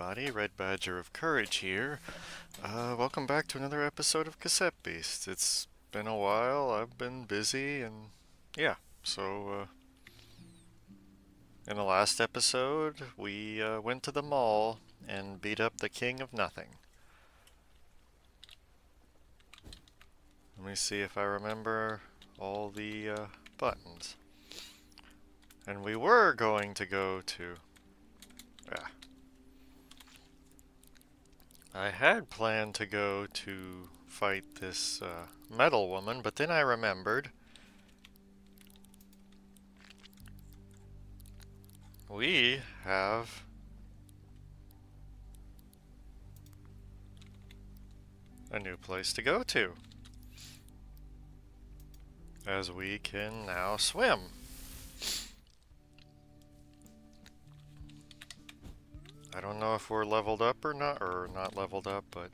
everybody, Red Badger of Courage here. Welcome back to another episode of Cassette Beast. It's been a while, I've been busy, and yeah, so in the last episode, we went to the mall and beat up the King of Nothing. Let me see if I remember all the buttons. And we were going to go to... Yeah. I had planned to go to fight this metal woman, but then I remembered we have a new place to go to, as we can now swim. I don't know if we're leveled up or not leveled up, but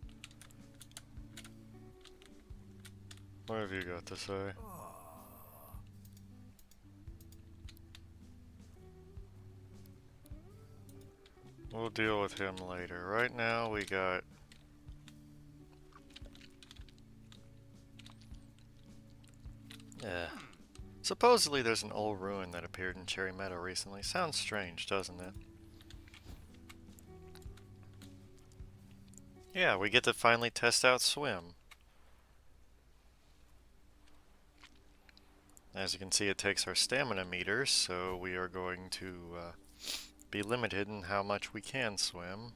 what have you got to say? We'll deal with him later. Right now we got... Yeah. Supposedly there's an old ruin that appeared in Cherry Meadow recently. Sounds strange, doesn't it? Yeah, we get to finally test out swim. As you can see, it takes our stamina meters, so we are going to be limited in how much we can swim.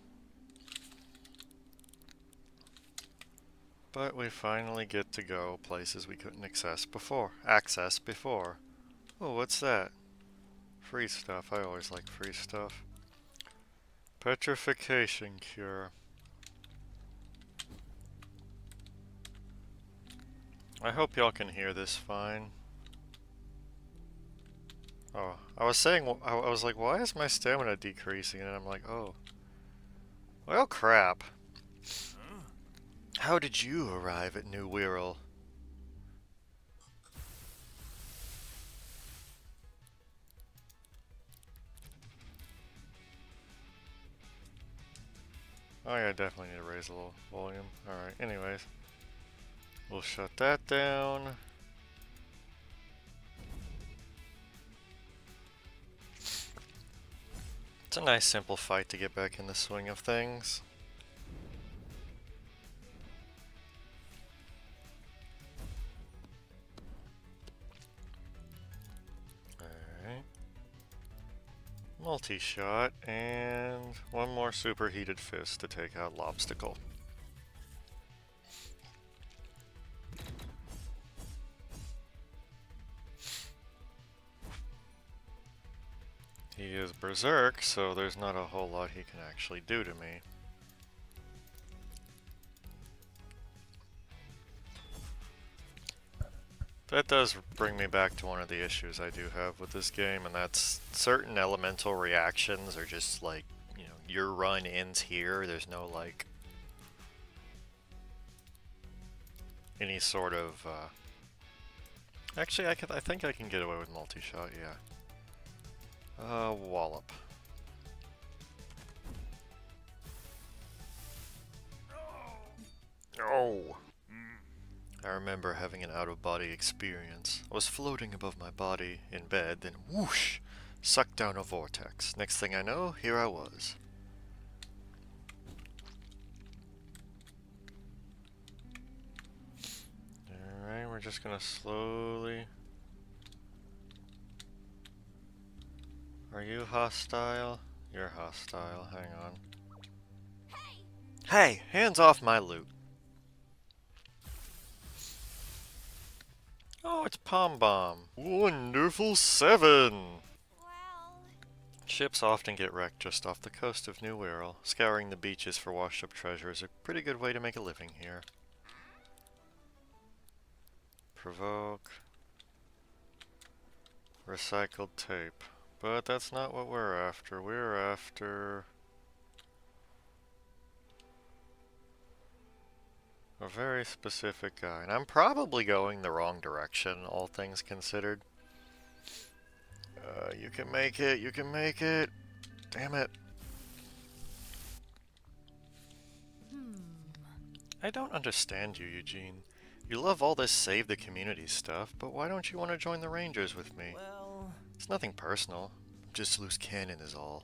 But we finally get to go places we couldn't access before. Oh, what's that? Free stuff. I always like free stuff. Petrification cure. I hope y'all can hear this fine. Oh, I was saying, I was like, why is my stamina decreasing? And I'm like, oh. Well, crap. How did you arrive at New Wirral? Oh yeah, I definitely need to raise a little volume. Alright, anyways. We'll shut that down. It's a nice simple fight to get back in the swing of things. Alright. Multi-shot, and one more superheated fist to take out Lobstacle. He is Berserk, so there's not a whole lot he can actually do to me. That does bring me back to one of the issues I do have with this game, and that's certain elemental reactions are just like, you know, your run ends here. There's no, like, any sort of, Actually, I think I can get away with multi-shot, yeah. Wallop. Oh! I remember having an out-of-body experience. I was floating above my body in bed, then whoosh! Sucked down a vortex. Next thing I know, here I was. Alright, we're just gonna slowly... Are you hostile? You're hostile, hang on. Hey! Hands off my loot! Oh, it's Pom Bomb. Wonderful 7! Well... Ships often get wrecked just off the coast of New Wirral. Scouring the beaches for washed-up treasure is a pretty good way to make a living here. Provoke. Recycled tape. But that's not what we're after. We're after... a very specific guy. And I'm probably going the wrong direction, all things considered. You can make it, you can make it. Damn it. I don't understand you, Eugene. You love all this save the community stuff, but why don't you want to join the Rangers with me? Well, It's nothing personal. Just loose cannon is all.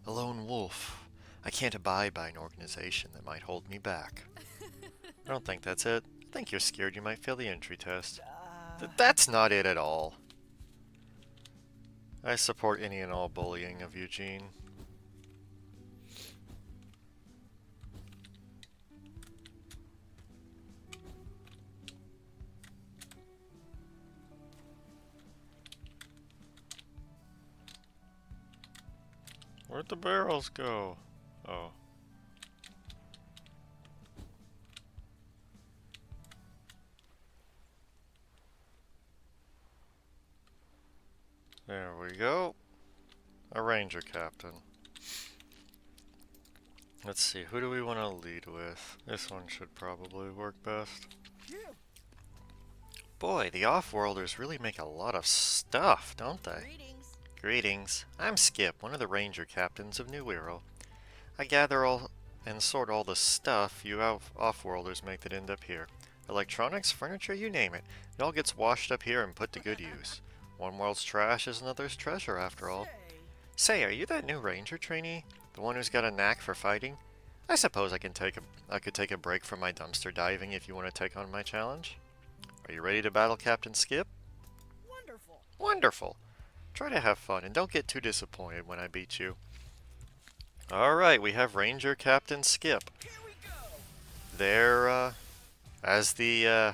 A lone wolf. I can't abide by an organization that might hold me back. I don't think that's it. I think you're scared you might fail the entry test. That's not it at all. I support any and all bullying of Eugene. Where'd the barrels go? Oh. There we go. A ranger captain. Let's see, who do we want to lead with? This one should probably work best. Boy, the Offworlders really make a lot of stuff, don't they? greetings. Greetings. I'm Skip, one of the ranger captains of New Hero. I gather all and sort all the stuff you Offworlders make that end up here. Electronics, furniture, you name it. It all gets washed up here and put to good use. One world's trash is another's treasure, after all. Say, are you that new ranger trainee? The one who's got a knack for fighting? I suppose I could take a break from my dumpster diving if you want to take on my challenge. Are you ready to battle Captain Skip? Wonderful. Wonderful. Try to have fun and don't get too disappointed when I beat you. Alright, we have Ranger Captain Skip. Here we go. Their, as the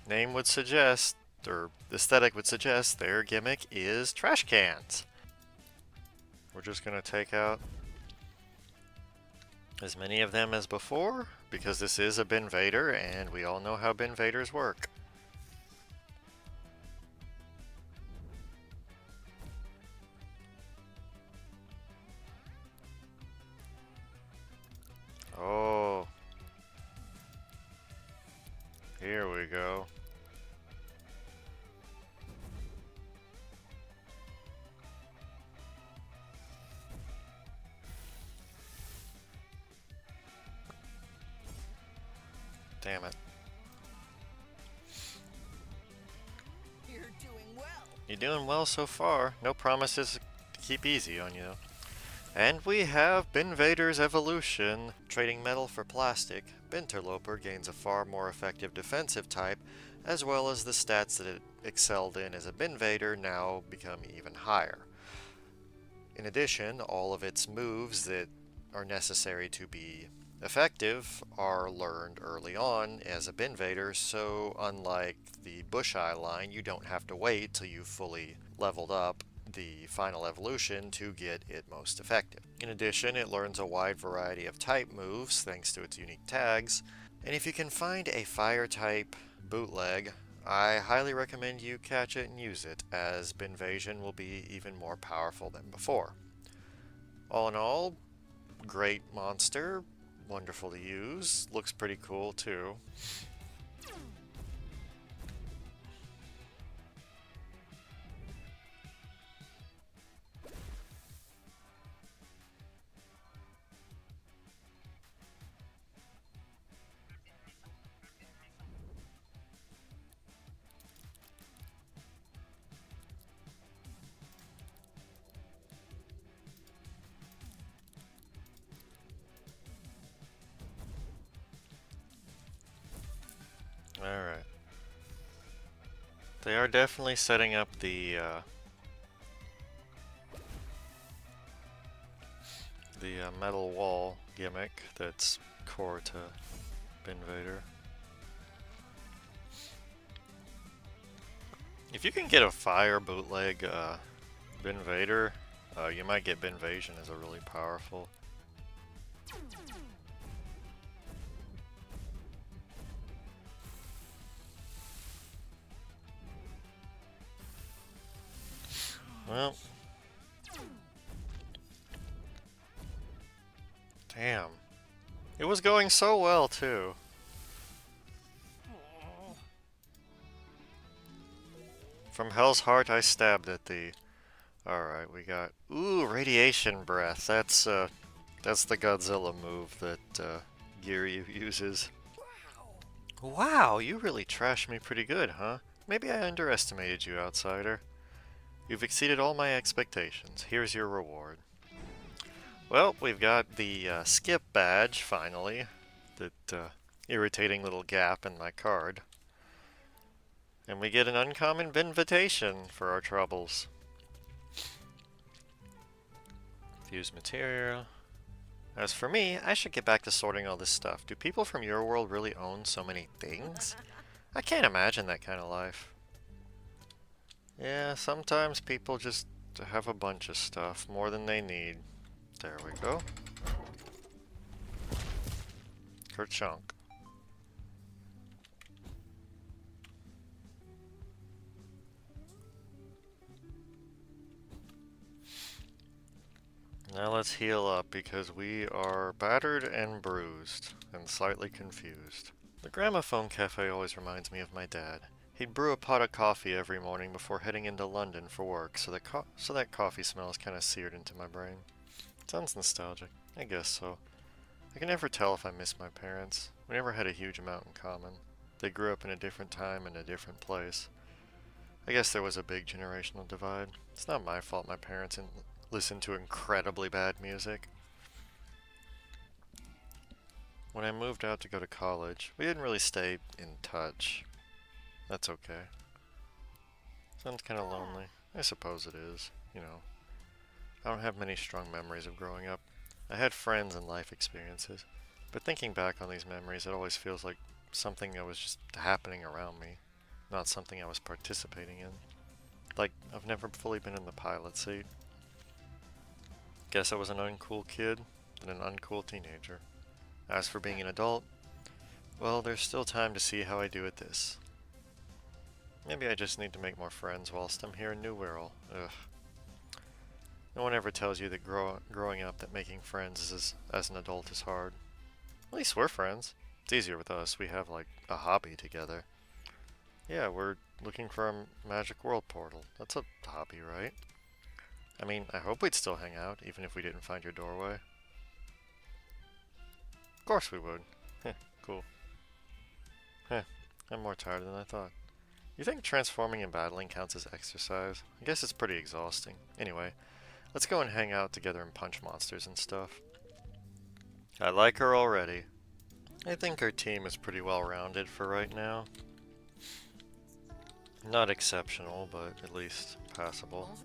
name would suggest, or aesthetic would suggest, their gimmick is trash cans. We're just gonna take out as many of them as before, because this is a bin vader, and we all know how bin vaders work. Oh. Here we go. Damn it. You're doing well. You're doing well so far. No promises to keep easy on you. And we have Bin Vader's evolution. Trading metal for plastic, Binterloper gains a far more effective defensive type, as well as the stats that it excelled in as a Bin Vader now become even higher. In addition, all of its moves that are necessary to be effective are learned early on as a Bin Vader, so unlike the Bush Eye line, you don't have to wait till you've fully leveled up the final evolution to get it most effective. In addition, it learns a wide variety of type moves thanks to its unique tags, and if you can find a fire type bootleg, I highly recommend you catch it and use it, as Binvasion will be even more powerful than before. All in all, great monster, wonderful to use, looks pretty cool too. Alright. They are definitely setting up the metal wall gimmick that's core to Bin Vader. If you can get a fire bootleg Bin Vader, you might get Binvasion as a really powerful. Well, damn. It was going so well, too. From Hell's Heart I stabbed at thee. Alright, we got... Ooh, Radiation Breath. That's the Godzilla move that Giryu uses. Wow. Wow, you really trashed me pretty good, huh? Maybe I underestimated you, outsider. You've exceeded all my expectations. Here's your reward. Well, we've got the skip badge, finally. That irritating little gap in my card. And we get an uncommon invitation for our troubles. Fused material. As for me, I should get back to sorting all this stuff. Do people from your world really own so many things? I can't imagine that kind of life. Yeah, sometimes people just have a bunch of stuff, more than they need. There we go. Kerchunk. Now let's heal up because we are battered and bruised and slightly confused. The gramophone cafe always reminds me of my dad. He'd brew a pot of coffee every morning before heading into London for work, so that coffee smell is kind of seared into my brain. Sounds nostalgic. I guess so. I can never tell if I miss my parents. We never had a huge amount in common. They grew up in a different time and a different place. I guess there was a big generational divide. It's not my fault my parents didn't listen to incredibly bad music. When I moved out to go to college, we didn't really stay in touch. That's okay. Sounds kind of lonely. I suppose it is, you know. I don't have many strong memories of growing up. I had friends and life experiences, but thinking back on these memories, it always feels like something that was just happening around me, not something I was participating in. Like, I've never fully been in the pilot seat. Guess I was an uncool kid and an uncool teenager. As for being an adult, well, there's still time to see how I do at this. Maybe I just need to make more friends whilst I'm here in New Wirral. Ugh. No one ever tells you that growing up that making friends as an adult is hard. At least we're friends. It's easier with us. We have, like, a hobby together. Yeah, we're looking for a magic world portal. That's a hobby, right? I mean, I hope we'd still hang out, even if we didn't find your doorway. Of course we would. Heh, cool. Heh, I'm more tired than I thought. You think transforming and battling counts as exercise? I guess it's pretty exhausting. Anyway, let's go and hang out together and punch monsters and stuff. I like her already. I think our team is pretty well rounded for right now. Not exceptional, but at least passable.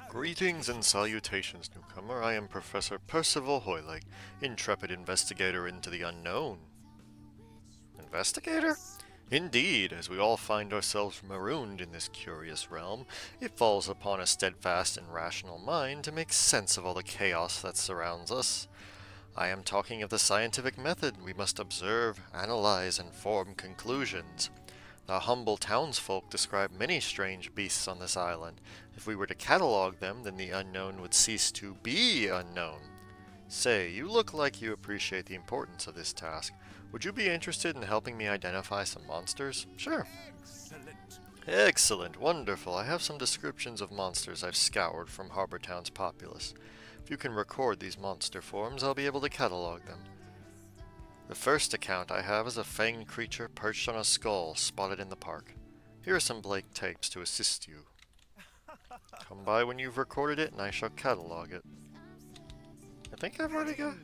Greetings and salutations, newcomer. I am Professor Percival Hoylake, intrepid investigator into the unknown. Investigator? Indeed, as we all find ourselves marooned in this curious realm, it falls upon a steadfast and rational mind to make sense of all the chaos that surrounds us. I am talking of the scientific method. We must observe, analyze, and form conclusions. The humble townsfolk describe many strange beasts on this island. If we were to catalog them, then the unknown would cease to be unknown. Say, you look like you appreciate the importance of this task. Would you be interested in helping me identify some monsters? Sure. Excellent. Excellent, wonderful. I have some descriptions of monsters I've scoured from Harbor Town's populace. If you can record these monster forms, I'll be able to catalog them. The first account I have is a fanged creature perched on a skull spotted in the park. Here are some blank tapes to assist you. Come by when you've recorded it and I shall catalog it. I think I've already got...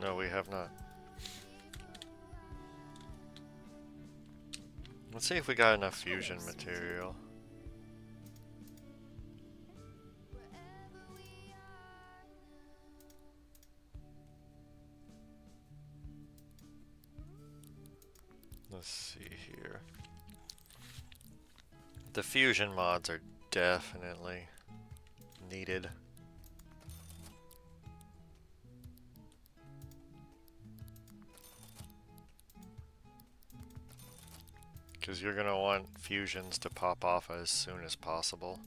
No, we have not. Let's see if we got enough fusion material. Let's see here. The fusion mods are definitely needed. Because you're going to want fusions to pop off as soon as possible.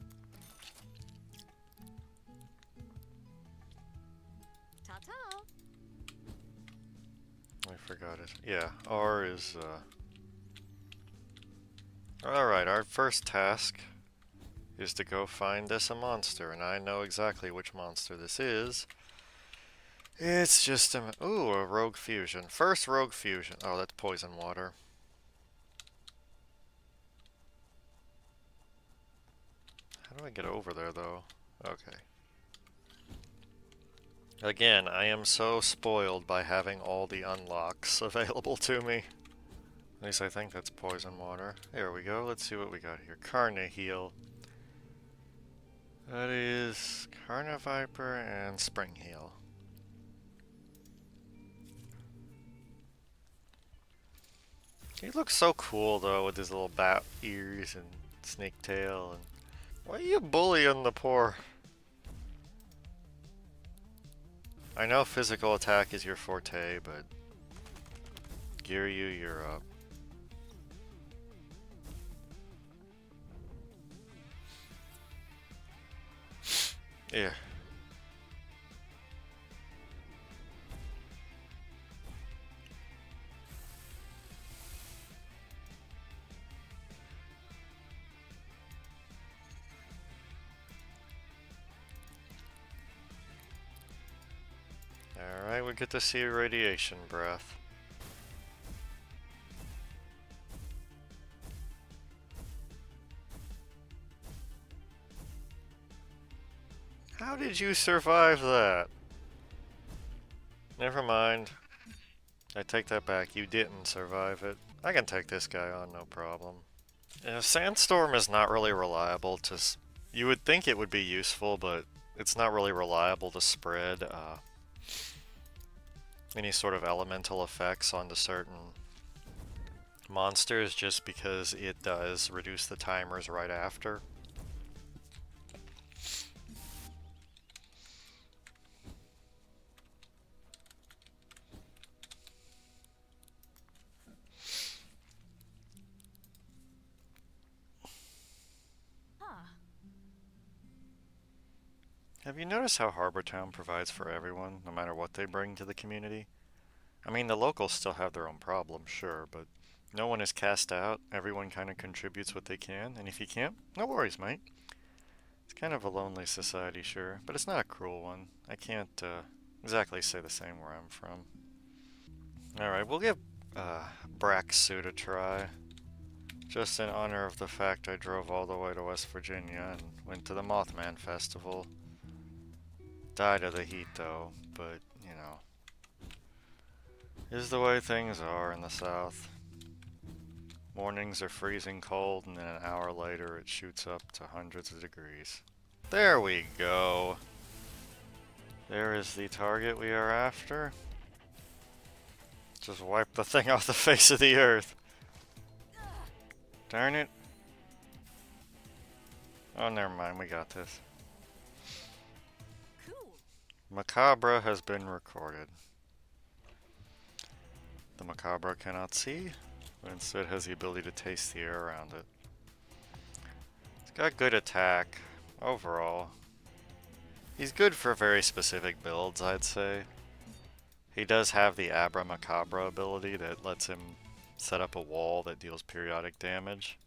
Ta-ta! I forgot it. Yeah, R is, Alright, our first task is to go find us a monster, and I know exactly which monster this is. It's just ooh, a rogue fusion. First rogue fusion. Oh, that's poison water. How do I get over there, though? Okay. Again, I am so spoiled by having all the unlocks available to me. At least I think that's poison water. There we go. Let's see what we got here. Carna heal. That is Carna Viper and Spring heal. He looks so cool though with his little bat ears and snake tail. And why are you bullying the poor? I know physical attack is your forte, but Giryu, you're up. Yeah. Alright, we get to see radiation breath. How did you survive that? Never mind. I take that back. You didn't survive it. I can take this guy on, no problem. Yeah, Sandstorm is not really reliable to... You would think it would be useful, but it's not really reliable to spread any sort of elemental effects onto certain monsters just because it does reduce the timers right after. Have you noticed how Harbor Town provides for everyone, no matter what they bring to the community? I mean, the locals still have their own problems, sure, but no one is cast out. Everyone kind of contributes what they can, and if you can't, no worries, mate. It's kind of a lonely society, sure, but it's not a cruel one. I can't exactly say the same where I'm from. Alright, we'll give Brack's suit a try. Just in honor of the fact I drove all the way to West Virginia and went to the Mothman Festival. Died of the heat though, but, you know, is the way things are in the South. Mornings are freezing cold and then an hour later it shoots up to hundreds of degrees. There we go. There is the target we are after. Just wipe the thing off the face of the earth. Darn it. Oh, never mind, we got this. Macabre has been recorded. The Macabre cannot see, but instead has the ability to taste the air around it. It's got good attack, overall. He's good for very specific builds, I'd say. He does have the Abra Macabre ability that lets him set up a wall that deals periodic damage.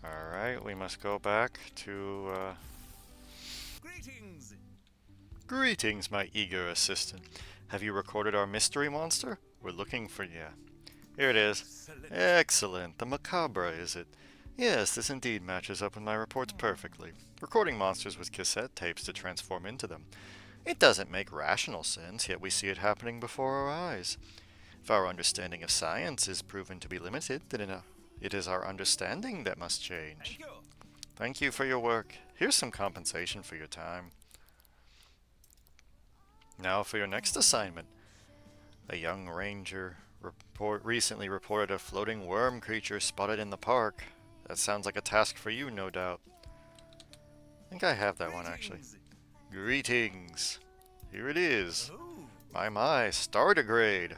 Alright, we must go back to, Greetings! Greetings, my eager assistant. Have you recorded our mystery monster? We're looking for you. Here it is. Excellent. The Macabre, is it? Yes, this indeed matches up with my reports perfectly. Recording monsters with cassette tapes to transform into them. It doesn't make rational sense, yet we see it happening before our eyes. If our understanding of science is proven to be limited, then it is our understanding that must change. Thank you for your work. Here's some compensation for your time. Now for your next assignment. A young ranger recently reported a floating worm creature spotted in the park. That sounds like a task for you, no doubt. I think I have that one, actually. Greetings. Here it is. My, stardigrade.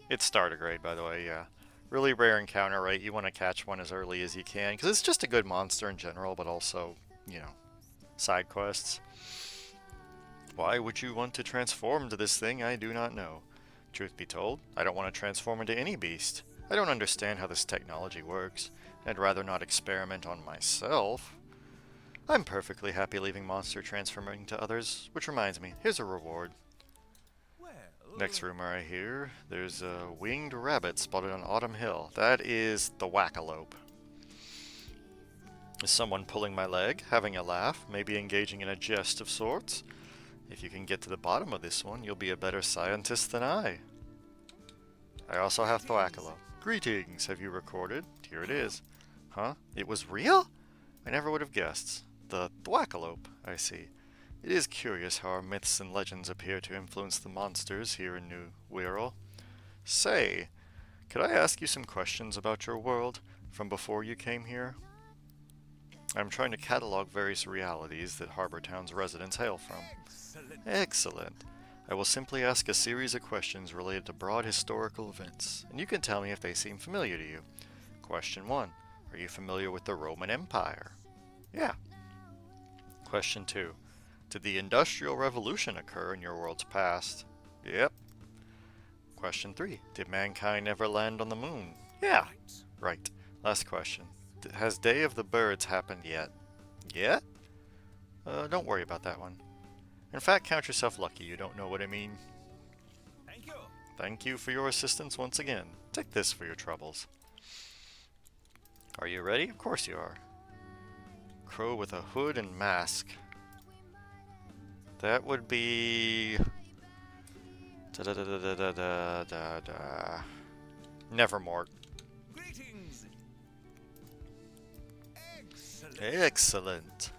It's stardigrade, by the way, yeah. Really rare encounter rate. You want to catch one as early as you can, because it's just a good monster in general, but also, you know, side quests. Why would you want to transform to this thing? I do not know. Truth be told, I don't want to transform into any beast. I don't understand how this technology works. I'd rather not experiment on myself. I'm perfectly happy leaving monster transforming to others, which reminds me, here's a reward. Well, Next rumor I hear, there's a winged rabbit spotted on Autumn Hill. That is the wackalope. Is someone pulling my leg, having a laugh, maybe engaging in a jest of sorts? If you can get to the bottom of this one, you'll be a better scientist than I. I also have Thwackalope. Greetings, have you recorded? Here it is. Huh? It was real? I never would have guessed. The Thwackalope, I see. It is curious how our myths and legends appear to influence the monsters here in New Wirral. Say, could I ask you some questions about your world from before you came here? I'm trying to catalog various realities that Harbor Town's residents hail from. excellent. Excellent. I will simply ask a series of questions related to broad historical events, and you can tell me if they seem familiar to you. Question 1. Are you familiar with the Roman Empire? Yeah. Question 2. Did the Industrial Revolution occur in your world's past? Yep. Question 3. Did mankind ever land on the moon? Yeah. Right. Last question. Has Day of the Birds happened yet? Yet? Don't worry about that one. In fact, count yourself lucky you don't know what I mean. Thank you. Thank you for your assistance once again. Take this for your troubles. Are you ready? Of course you are. Crow with a hood and mask. That would be... Da-da-da-da-da-da-da-da. Nevermore. Greetings. Excellent. Excellent.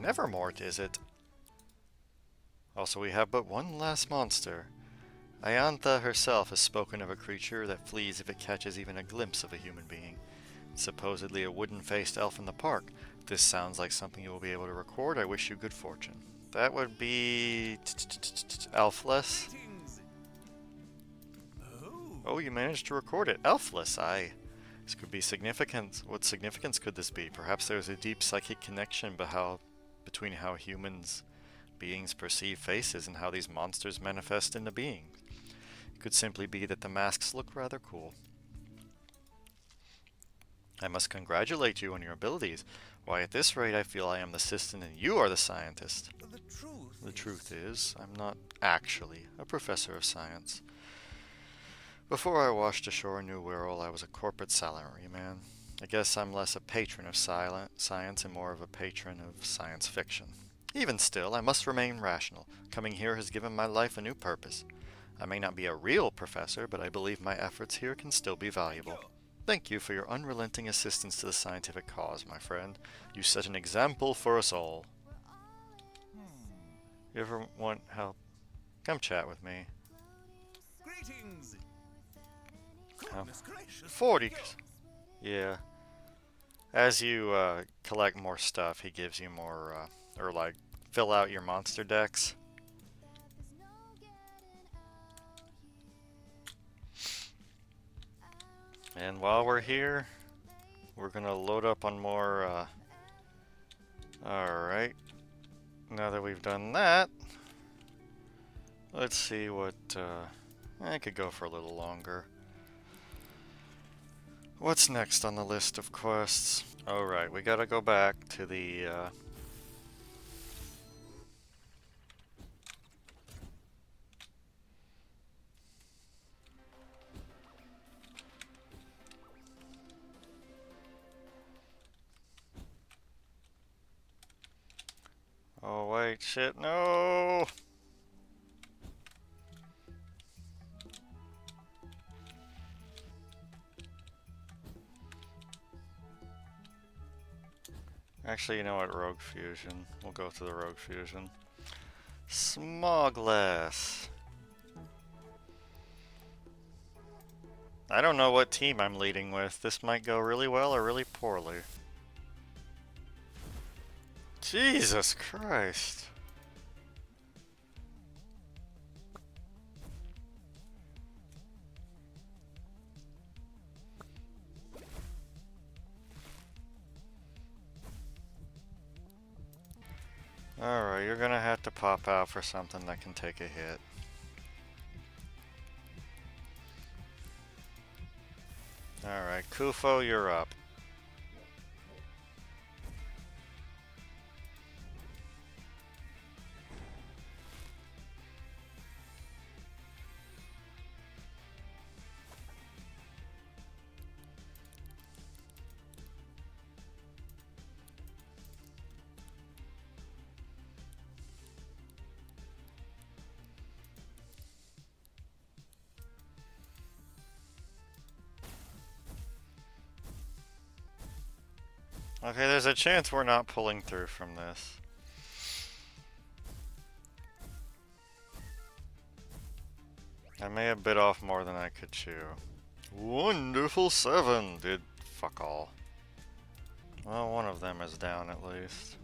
Nevermort, is it? Also, we have but one last monster. Iantha herself has spoken of a creature that flees if it catches even a glimpse of a human being. It's supposedly a wooden-faced elf in the park. If this sounds like something you will be able to record, I wish you good fortune. That would be... Elfless? Greetings. Oh, you managed to record it. Elfless, aye. This could be significant. What significance could this be? Perhaps there's a deep psychic connection between how beings perceive faces and how these monsters manifest into being. It could simply be that the masks look rather cool. I must congratulate you on your abilities. Why, at this rate I feel I am the assistant and you are the scientist. The truth is, I'm not actually a professor of science. Before I washed ashore in New Wirral, I was a corporate salaryman. I guess I'm less a patron of science and more of a patron of science fiction. Even still, I must remain rational. Coming here has given my life a new purpose. I may not be a real professor, but I believe my efforts here can still be valuable. Thank you for your unrelenting assistance to the scientific cause, my friend. You set an example for us all. You ever want help? Come chat with me. Greetings. Oh. Goodness gracious. 40. Thank Yeah. As you collect more stuff, he gives you more, fill out your monster decks. And while we're here, we're gonna load up on more, alright. Now that we've done that, let's see what, I could go for a little longer. What's next on the list of quests? Alright, we gotta go back to the, oh wait, shit, no! Actually, you know what? Rogue Fusion. We'll go to the Rogue Fusion. Smogless. I don't know what team I'm leading with. This might go really well or really poorly. Jesus Christ. Alright, you're gonna have to pop out for something that can take a hit. Alright, Kufo, you're up. Okay, there's a chance we're not pulling through from this. I may have bit off more than I could chew. Wonderful 7 did fuck all. Well, one of them is down at least.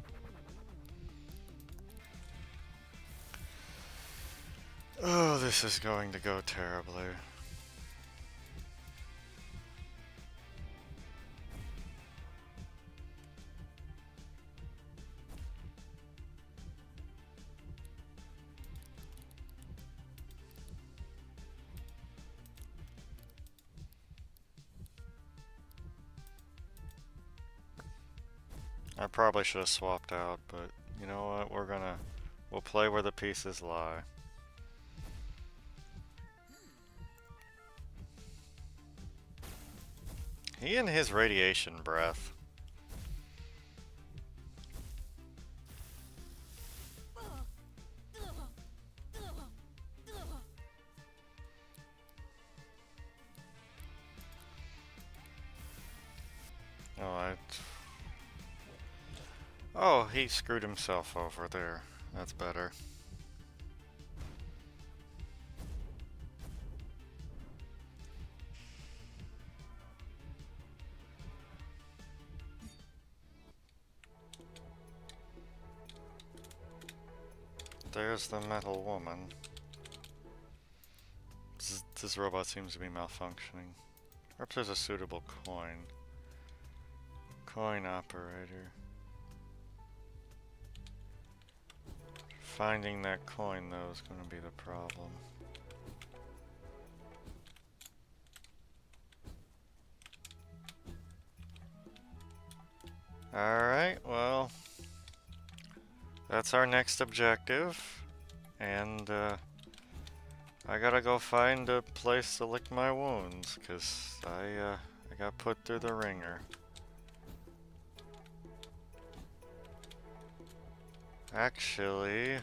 Oh, this is going to go terribly. I probably should have swapped out, but you know what? We'll play where the pieces lie. He and his radiation breath. Oh, Oh, he screwed himself over there. That's better. There's the metal woman. This robot seems to be malfunctioning. Perhaps there's a suitable coin. Coin operator. Finding that coin, though, is going to be the problem. Alright, well, that's our next objective. And, I gotta go find a place to lick my wounds, because I got put through the ringer. Actually,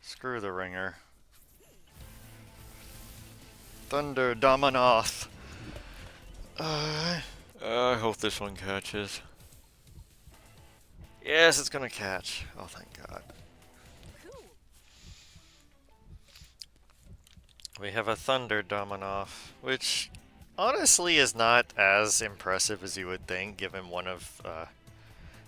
screw the ringer. Thunder Dominoth. I hope this one catches. Yes, it's gonna catch. Oh, thank God. We have a Thunder Dominoff, which honestly is not as impressive as you would think, given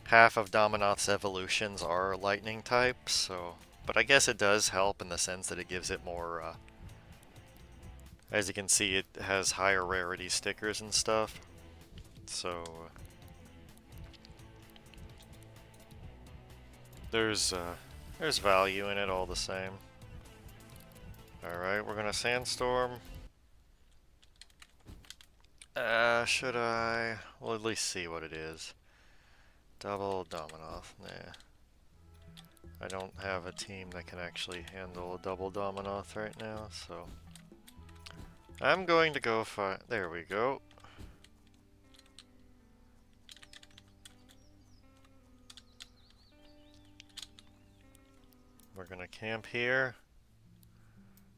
half of Dominoth's evolutions are lightning types, so... But I guess it does help in the sense that it gives it more, as you can see, it has higher rarity stickers and stuff. So... there's value in it all the same. Alright, we're gonna Sandstorm. Should I? We'll at least see what it is. Double Dominoth, nah. I don't have a team that can actually handle a double Dominoth right now, so... I'm going to go find... There we go. We're gonna camp here.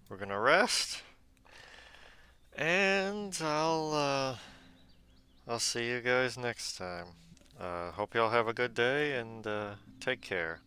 We're gonna rest. And I'll see you guys next time. Hope y'all have a good day and take care.